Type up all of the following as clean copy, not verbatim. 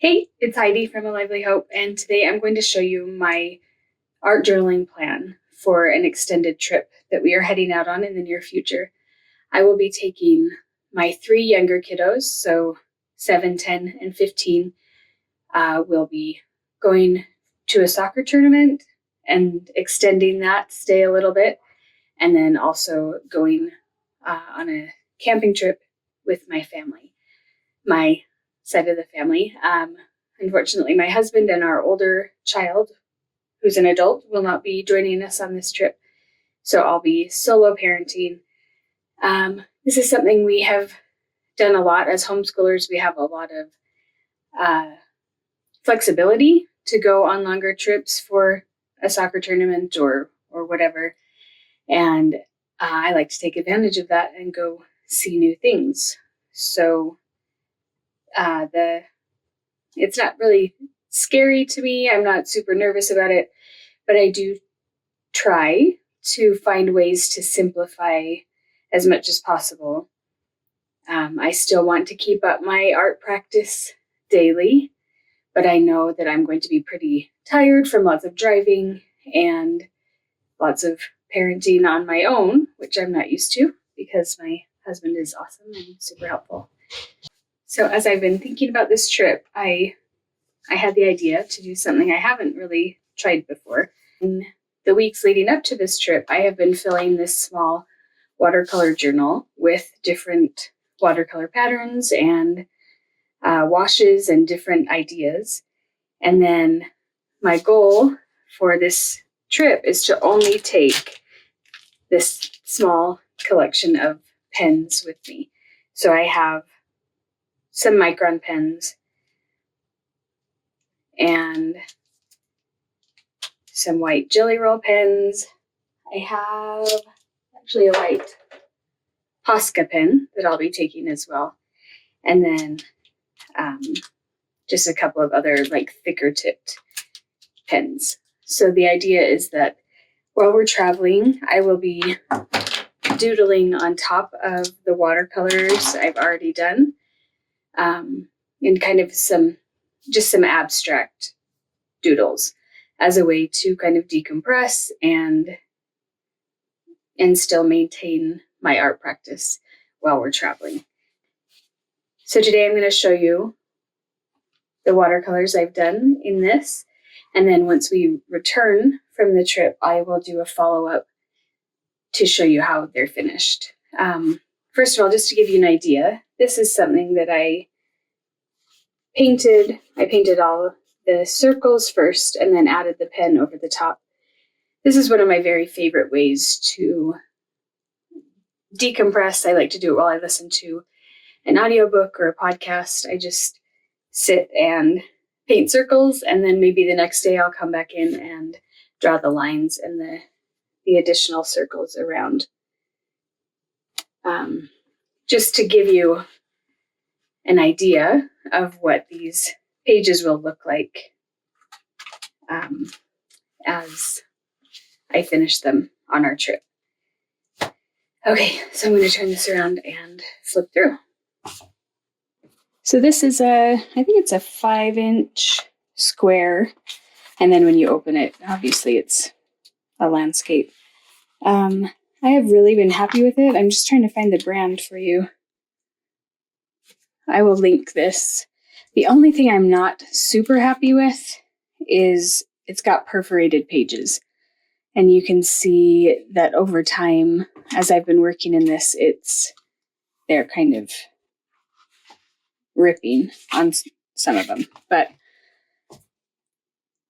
Hey, it's Heidi from A Lively Hope, and today I'm going to show you my art journaling plan for an extended trip that we are heading out on in the near future. I will be taking my three younger kiddos, so 7, 10, and 15. We'll be going to a soccer tournament and extending that stay a little bit, and then also going on a camping trip with my family. My side of the family. Unfortunately, my husband and our older child, who's an adult, will not be joining us on this trip. So I'll be solo parenting. This is something we have done a lot as homeschoolers. We have a lot of flexibility to go on longer trips for a soccer tournament or whatever. And I like to take advantage of that and go see new things. So it's not really scary to me. I'm not super nervous about it, but I do try to find ways to simplify as much as possible. I still want to keep up my art practice daily, but I know that I'm going to be pretty tired from lots of driving and lots of parenting on my own, which I'm not used to because my husband is awesome and super helpful. So as I've been thinking about this trip, I had the idea to do something I haven't really tried before. In the weeks leading up to this trip, I have been filling this small watercolor journal with different watercolor patterns and washes and different ideas. And then my goal for this trip is to only take this small collection of pens with me. So I have some micron pens and some white jelly roll pens. I have actually a white Posca pen that I'll be taking as well. And then just a couple of other like thicker tipped pens. So the idea is that while we're traveling, I will be doodling on top of the watercolors I've already done, in kind of some abstract doodles as a way to kind of decompress and still maintain my art practice while we're traveling. So today I'm going to show you the watercolors I've done in this, and then once we return from the trip, I will do a follow-up to show you how they're finished. First of all, just to give you an idea, this is something that I painted. I painted all of the circles first and then added the pen over the top. This is one of my very favorite ways to decompress. I like to do it while I listen to an audiobook or a podcast. I just sit and paint circles, and then maybe the next day I'll come back in and draw the lines and the additional circles around. Just to give you an idea of what these pages will look like as I finish them on our trip. Okay, so I'm going to turn this around and flip through. So this is I think it's a 5-inch square, and then when you open it, obviously it's a landscape. I have really been happy with it. I'm just trying to find the brand for you. I will link this. The only thing I'm not super happy with is it's got perforated pages. And you can see that over time, as I've been working in this, they're kind of ripping on some of them. But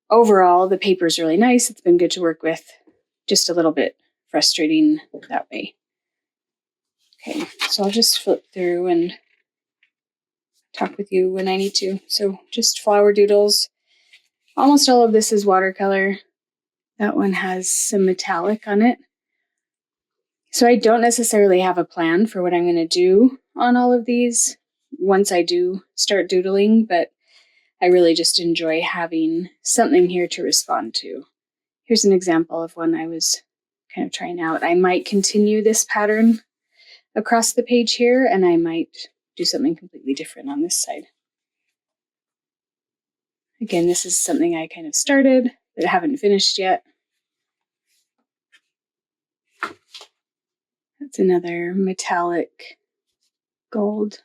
overall, the paper's really nice. It's been good to work with. Just a little bit frustrating that way. Okay, so I'll just flip through and talk with you when I need to. So just flower doodles. Almost all of this is watercolor. That one has some metallic on it. So I don't necessarily have a plan for what I'm going to do on all of these once I do start doodling, but I really just enjoy having something here to respond to. Here's an example of one I was kind of trying out. I might continue this pattern across the page here, and I might do something completely different on this side. Again, this is something I kind of started but haven't finished yet. That's another metallic gold.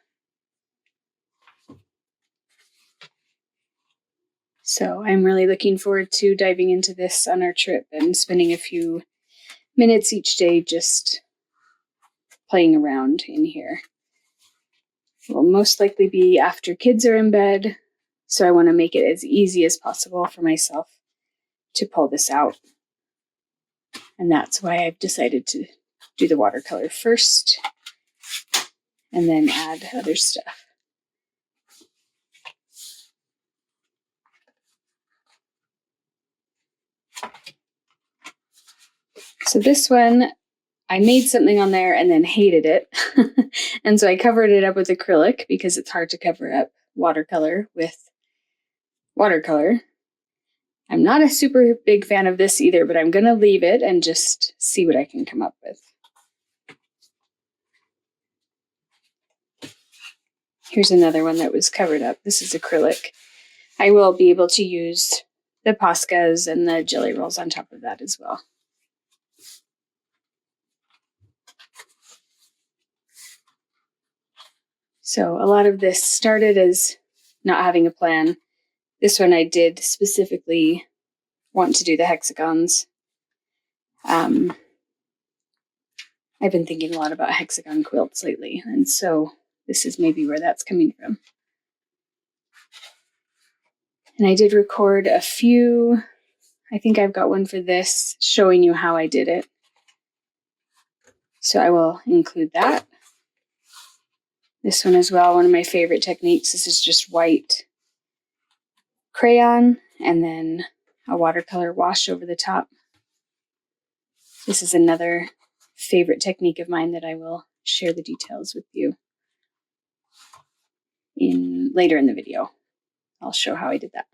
So I'm really looking forward to diving into this on our trip and spending a few minutes each day just playing around in here. It will most likely be after kids are in bed, so I want to make it as easy as possible for myself to pull this out. And that's why I've decided to do the watercolor first and then add other stuff. So this one, I made something on there and then hated it. And so I covered it up with acrylic because it's hard to cover up watercolor with watercolor. I'm not a super big fan of this either, but I'm going to leave it and just see what I can come up with. Here's another one that was covered up. This is acrylic. I will be able to use the Poscas and the jelly rolls on top of that as well. So a lot of this started as not having a plan. This one I did specifically want to do the hexagons. I've been thinking a lot about hexagon quilts lately, and so this is maybe where that's coming from. And I did record a few. I think I've got one for this showing you how I did it. So I will include that. This one as well, one of my favorite techniques. This is just white crayon and then a watercolor wash over the top. This is another favorite technique of mine that I will share the details with you later in the video. I'll show how I did that.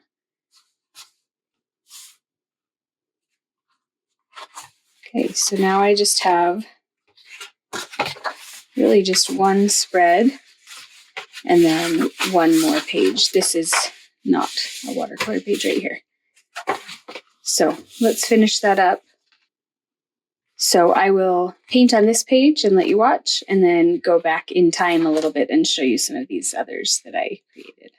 Okay, so now I just have really just one spread and then one more page. This is not a watercolor page right here. So let's finish that up. So I will paint on this page and let you watch, and then go back in time a little bit and show you some of these others that I created.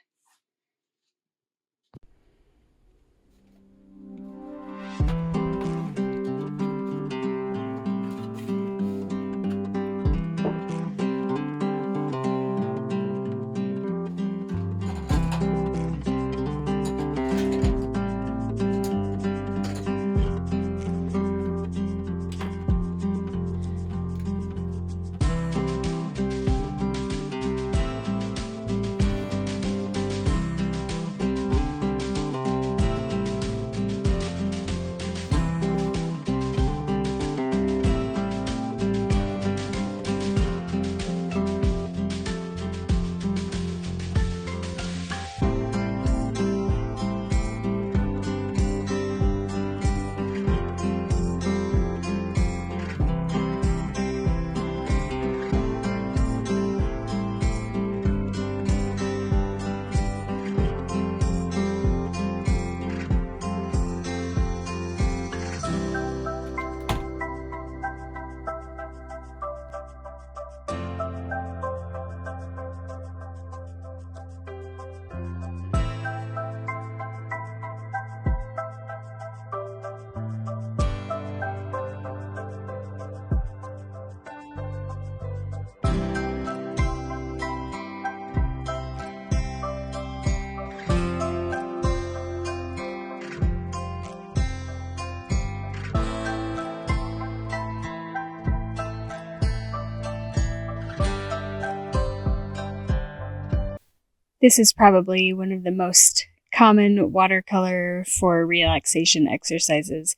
This is probably one of the most common watercolor for relaxation exercises.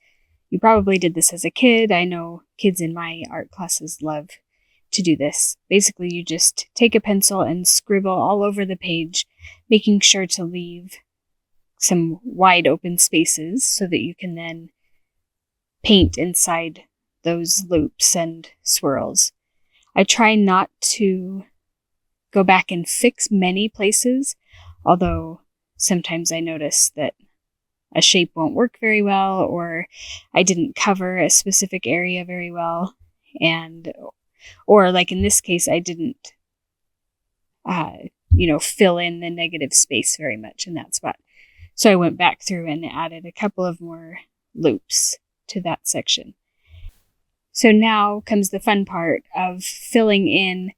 You probably did this as a kid. I know kids in my art classes love to do this. Basically, you just take a pencil and scribble all over the page, making sure to leave some wide open spaces so that you can then paint inside those loops and swirls. I try not to go back and fix many places, although sometimes I notice that a shape won't work very well, or I didn't cover a specific area very well. Or like in this case, I didn't, fill in the negative space very much in that spot. So I went back through and added a couple of more loops to that section. So now comes the fun part of filling in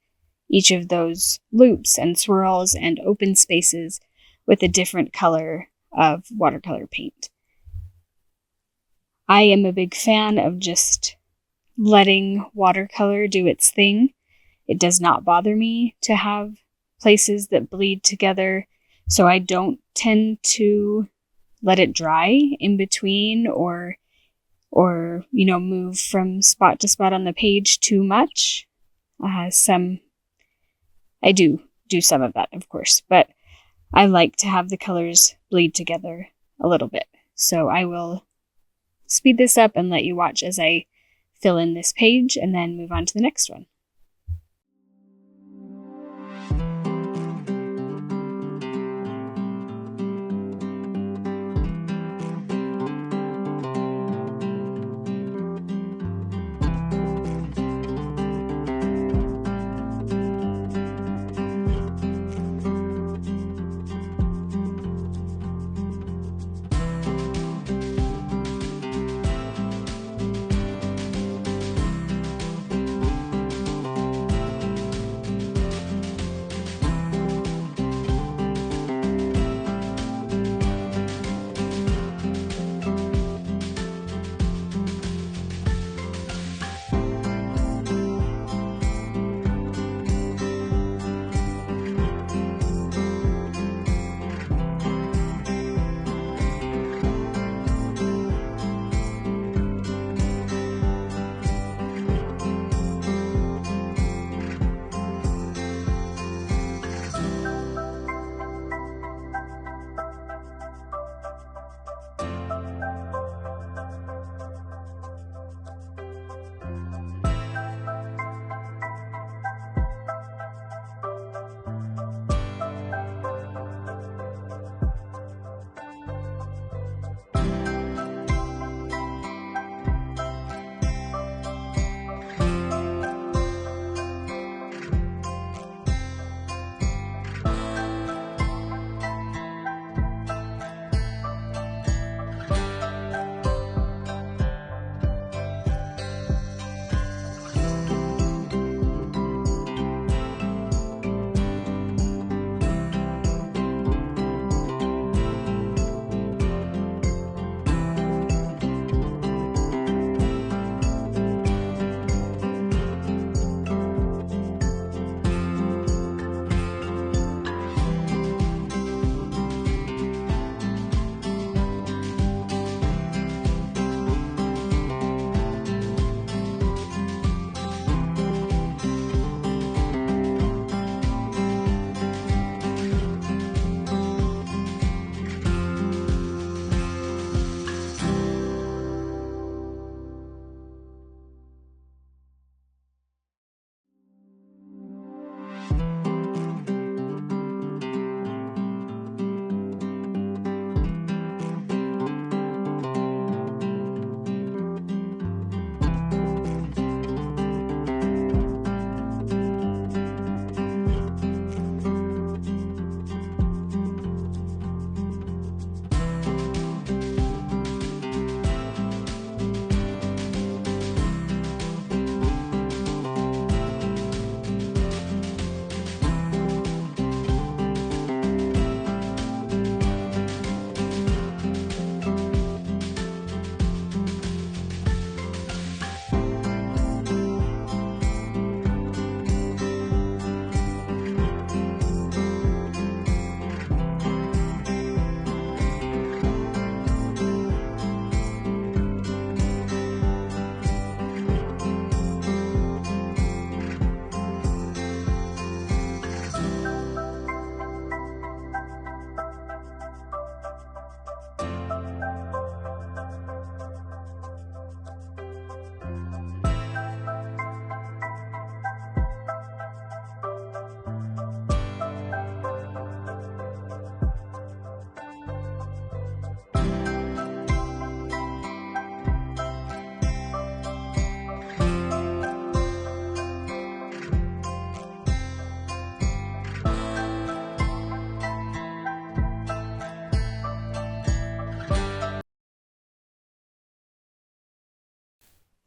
each of those loops and swirls and open spaces with a different color of watercolor paint. I am a big fan of just letting watercolor do its thing. It does not bother me to have places that bleed together, so I don't tend to let it dry in between or move from spot to spot on the page too much. I do some of that, of course, but I like to have the colors bleed together a little bit. So I will speed this up and let you watch as I fill in this page and then move on to the next one.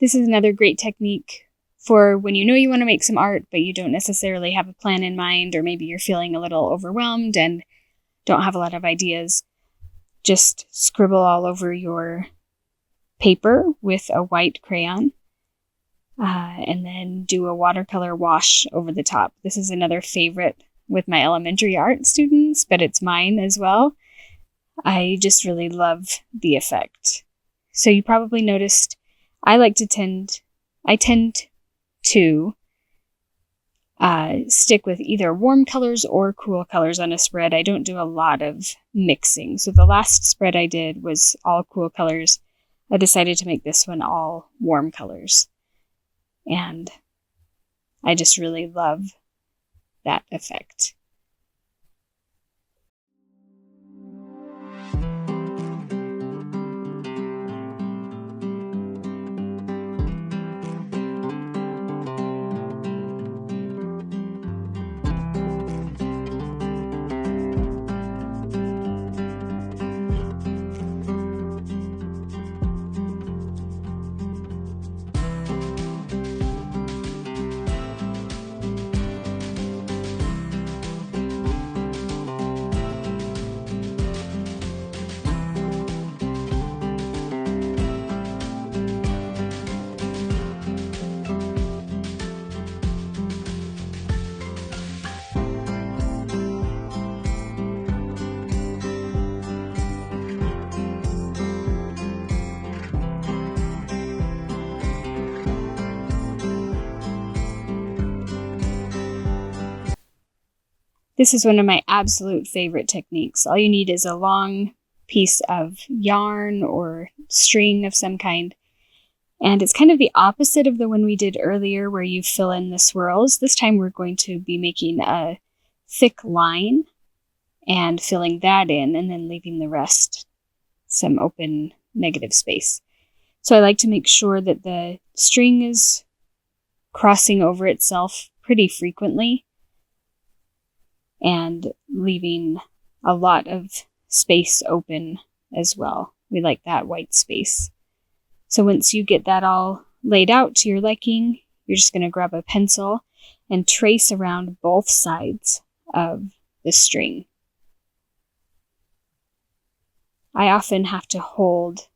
This is another great technique for when you know you want to make some art, but you don't necessarily have a plan in mind, or maybe you're feeling a little overwhelmed and don't have a lot of ideas. Just scribble all over your paper with a white crayon, and then do a watercolor wash over the top. This is another favorite with my elementary art students, but it's mine as well. I just really love the effect. So you probably noticed I tend to stick with either warm colors or cool colors on a spread. I don't do a lot of mixing. So the last spread I did was all cool colors. I decided to make this one all warm colors. And I just really love that effect. This is one of my absolute favorite techniques. All you need is a long piece of yarn or string of some kind. And it's kind of the opposite of the one we did earlier where you fill in the swirls. This time we're going to be making a thick line and filling that in and then leaving the rest some open negative space. So I like to make sure that the string is crossing over itself pretty frequently and leaving a lot of space open as well. We like that white space. So once you get that all laid out to your liking, you're just going to grab a pencil and trace around both sides of the string. I often have to hold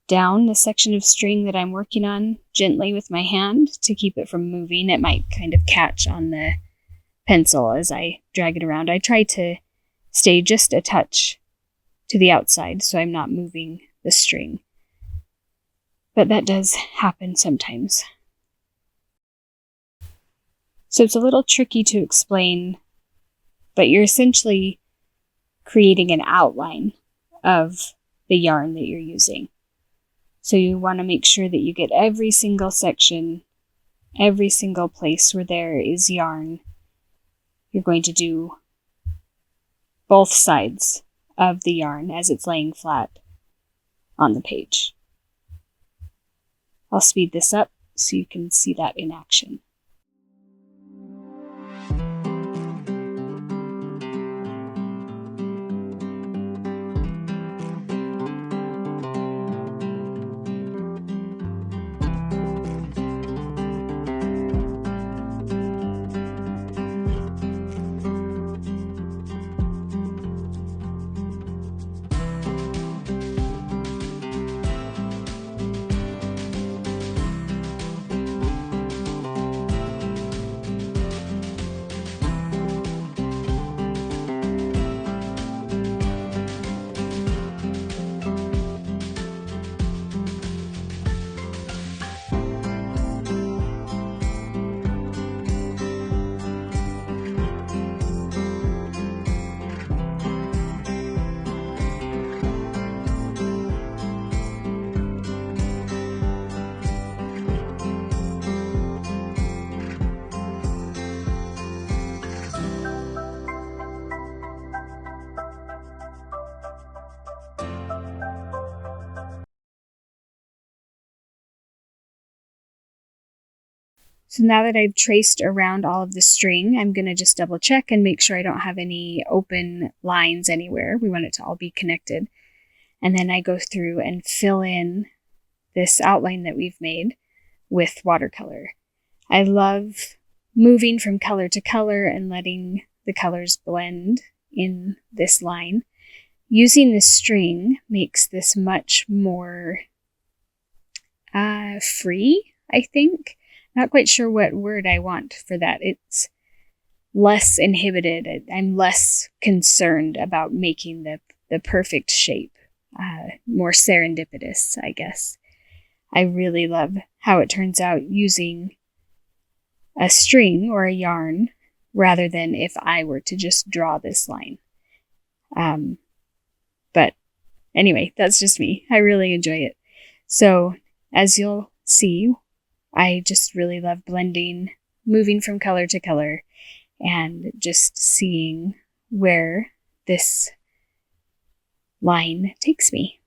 down the section of string that I'm working on gently with my hand to keep it from moving. It might kind of catch on the pencil as I drag it around. I try to stay just a touch to the outside so I'm not moving the string. But that does happen sometimes. So it's a little tricky to explain, but you're essentially creating an outline of the yarn that you're using. So you want to make sure that you get every single section, every single place where there is yarn. You're going to do both sides of the yarn as it's laying flat on the page. I'll speed this up so you can see that in action. So now that I've traced around all of the string, I'm going to just double check and make sure I don't have any open lines anywhere. We want it to all be connected. And then I go through and fill in this outline that we've made with watercolor. I love moving from color to color and letting the colors blend in this line. Using this string makes this much more free, I think. Not quite sure what word I want for that. It's less inhibited. I'm less concerned about making the perfect shape. More serendipitous, I guess. I really love how it turns out using a string or a yarn rather than if I were to just draw this line. But anyway, that's just me. I really enjoy it. So as you'll see, I just really love blending, moving from color to color, and just seeing where this line takes me.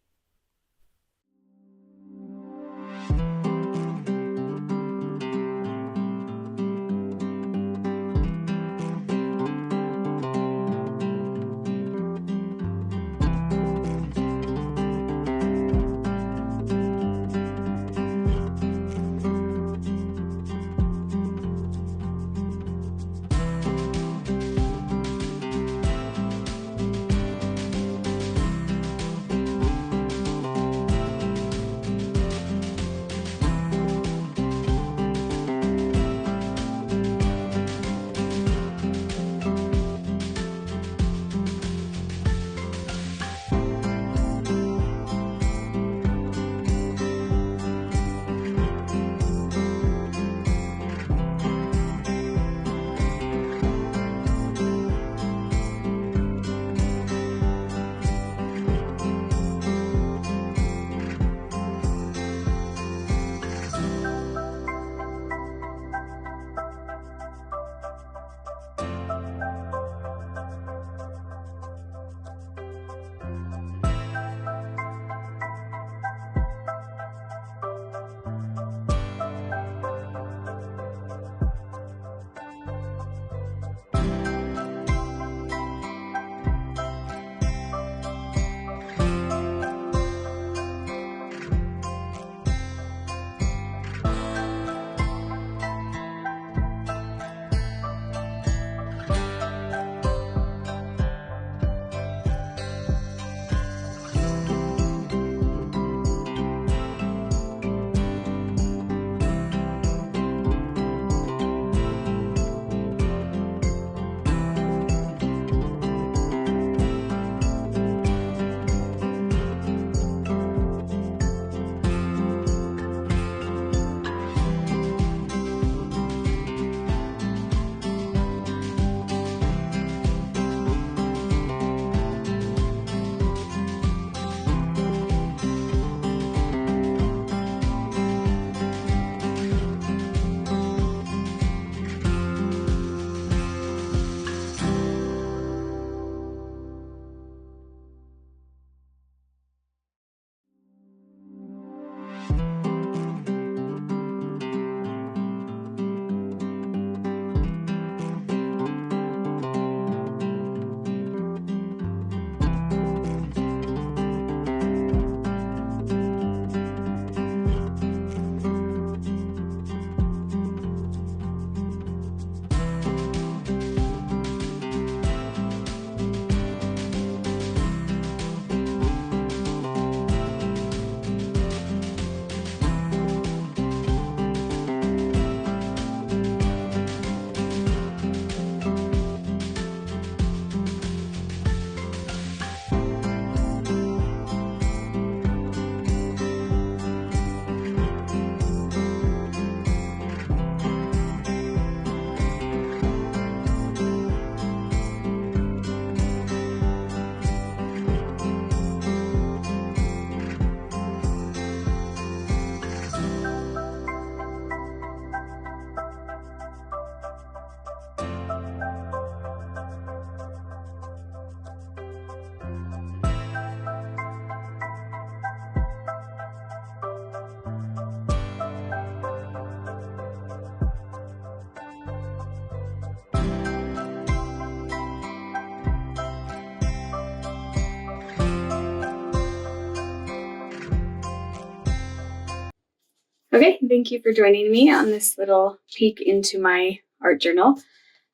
Okay, thank you for joining me on this little peek into my art journal.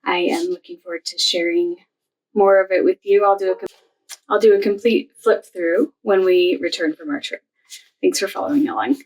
I am looking forward to sharing more of it with you. I'll do a complete flip through when we return from our trip. Thanks for following along.